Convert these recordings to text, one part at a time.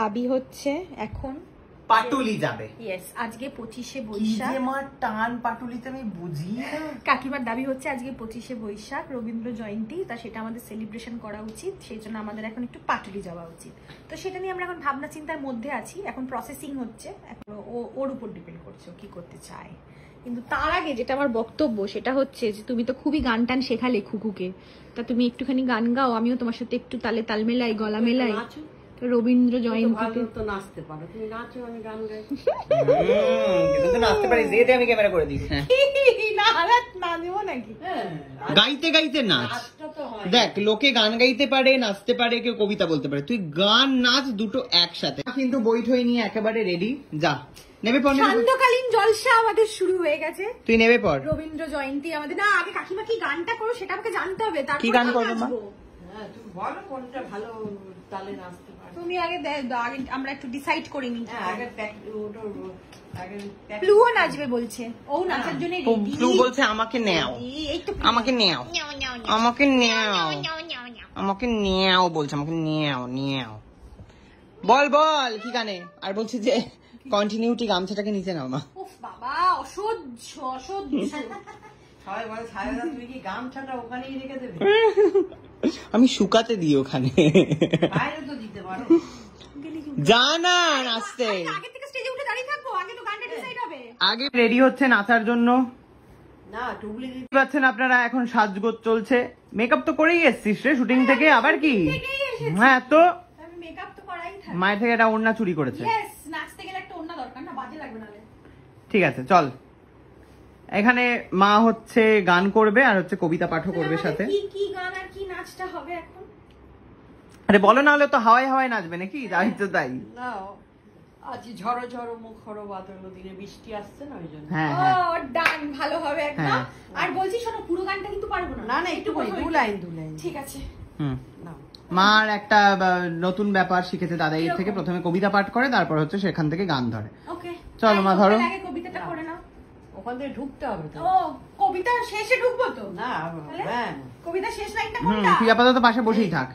দাবি হচ্ছে এখন পাটুলি যাবে। ইয়েস, আজকে 25শে বৈশাখ। কি যে মা টান পাটুলিতে আমি বুঝি না। কাকিমার দাবি হচ্ছে আজকে 25শে বৈশাখ রবীন্দ্র জয়ন্তী, তা সেটা আমাদের সেলিব্রেশন করা উচিত, সেই জন্য আমাদের এখন একটু পাটুলি যাওয়া উচিত। তো সেটা নিয়ে আমরা এখন ভাবনা চিন্তার মধ্যে আছি, এখন প্রসেসিং হচ্ছে, এখন ওর উপর ডিপেন্ড করছে ও কি করতে চায়। কিন্তু তার আগে যেটা আমার বক্তব্য সেটা হচ্ছে যে তুমি তো খুবই গান টান শেখালে খুকুকে, তা তুমি একটুখানি গান গাও, আমিও তোমার সাথে একটু তালে তাল মেলাই, গলা মেলাই। রবীন্দ্র জয়ন্তীতে তো নাচতে পারো, তুমি নাচো, আমি গান গাই। কিন্তু তো নাচতে পারি, যেতে আমি ক্যামেরা করে দিই। না না দেবো নাকি? গাইতে গাইতে নাচ, দেখ লোকে গান গাইতে পারে, নাচতে পারে, কেউ কবিতা বলতে পারে, তুই গান নাচ দুটো একসাথে। কিন্তু বইঠই নিয়ে একেবারে রেডি, যা নেবে পর। সান্ধ্যকালীন জলসা আমাদের শুরু হয়ে গেছে, তুই নেবে পর। রবীন্দ্র জয়ন্তী আমাদের। না আগে কাকিমা কি গানটা করো সেটা আমাকে জানতে হবে, তারপর কি গান করবে মা? হ্যাঁ তুমি বলো কোনটা ভালো তালে নাচতে পারো। তুমি আগে আগে আমরা একটু ডিসাইড করে নিই। আগে প্লুও নাচবে বলছে, ও নাচার জন্য রেডি। প্লু বলছে আমাকে নেও, আমাকে নেও, আমাকে নেও, আমাকে নেও বলছে, আমাকে নেও নেও। বল বল কি গানে? আর বলছে যে কন্টিনিউটি গামছাটাকে নিচে নাও মা। উফ বাবা, অসহ্য অসহ্য। সবাই বলে ছায়াদা তুমি কি গামছাটা ওখানেই রেখে দেবে? আমি শুকাতে দিই ওখানে, বাইরে তো দিতে পারো। যা না নাচতে। আগে থেকে স্টেজে উঠে দাঁড়িয়ে থাকবো, আগে তো গানটা ডিসাইড হবে। আগে রেডি হচ্ছে নাচার জন্য। না টুবলি দিতে পাচ্ছেন আপনারা, এখন সাজগোজ চলছে। মেকআপ তো করেই এসছিস রে শুটিং থেকে, আবার কি? হ্যাঁ তো আমি মেকআপ তো করাই থাকি। মায়ের থেকে একটা ওড়না চুরি করেছে। ইয়েস, নাচতে গেলে একটা ওড়না দরকার, না বাজে লাগবে নালে। ঠিক আছে চল। এখানে মা হচ্ছে গান করবে আর হচ্ছে কবিতা পাঠও করবে সাথে। কি কি গান আর কি নাচটা হবে এখন? আরে বলো, না হলে তো হাওয়ায় হাওয়ায় নাচবে নাকি? তাই তো তাই। না আজ ঝড়ো ঝড়ো মুখর বাদল দিনে বৃষ্টি আসছে না, ওই জন্য। হ্যাঁ ও ডান, ভালো হবে একদম। হ্যাঁ। আর বলছি শোনো, পুরো গানটা কিন্তু পারবো না। না না একটু বলি, দু লাইন দু লাইন। ঠিক আছে। হুম। না মার একটা নতুন ব্যাপার শিখেছে দাদাইয়ের থেকে, প্রথমে কবিতা পাঠ করে, তারপর হচ্ছে সেখান থেকে গান ধরে। ওকে চলো মা ধরো। আগে কবিতাটা করে নাও। ওখান থেকে ঢুকতে হবে তো। ও কবিতা শেষে ঢুকবো তো? না হ্যাঁ কবিতা শেষ লাইনটা হুম, কোনটা? তুই আপাতত পাশে বসেই থাক।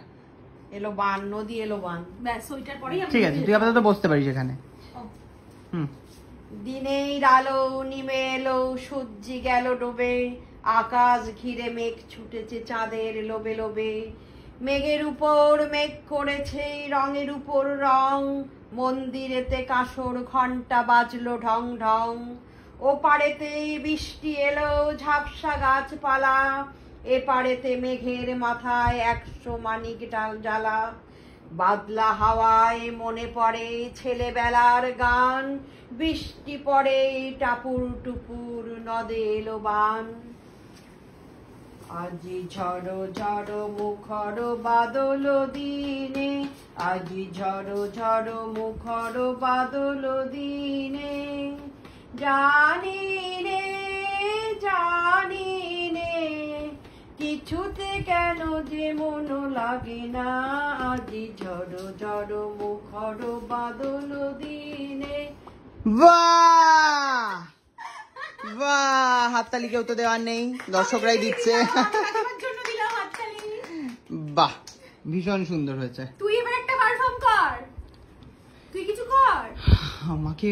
এলো বান, নদী এলো বান। ব্যাস ওইটার পরেই ঠিক আছে, তুই আপাতত বসতে পারিস এখানে। হুম। দিনের আলো নিমে এলো, সূর্যি গেল ডোবে, আকাশ ঘিরে মেঘ ছুটেছে চাঁদের লোবে লোবে। মেঘের উপর মেঘ করেছে রঙের উপর রং, মন্দিরেতে কাসর ঘন্টা বাজলো ঢং ঢং। ও পাড়েতে বৃষ্টি এলো ঝাপসা গাছপালা, এ পাড়েতে মেঘের মাথায় 100 মানিক ডাল জ্বালা। বাদলা হাওয়ায় মনে পড়ে ছেলেবেলার গান, বৃষ্টি পড়ে টাপুর টুপুর নদে এলো বান। আজি ঝড়ো ঝড়ো মুখর বাদল দিনে, আজি ঝড়ো ঝড়ো মুখর বাদল দিনে। জানি রে জানি রে কিছুতে কেন যে মন লাগে না, আজি ঝড়ো ঝড়ো মুখর বাদল দিনে। বাহ বাহ, হাততালি কেউ তো দেওয়ার নেই, দর্শকরাই দিচ্ছে। বাহ, ভীষণ সুন্দর হয়েছে। তুই এবার একটা পারফর্ম কর, তুই কিছু কর। আমাকে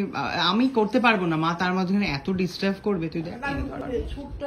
আমি করতে পারবো না মা, তার মাঝখানে এত ডিস্টার্ব করবে। তুই দেখ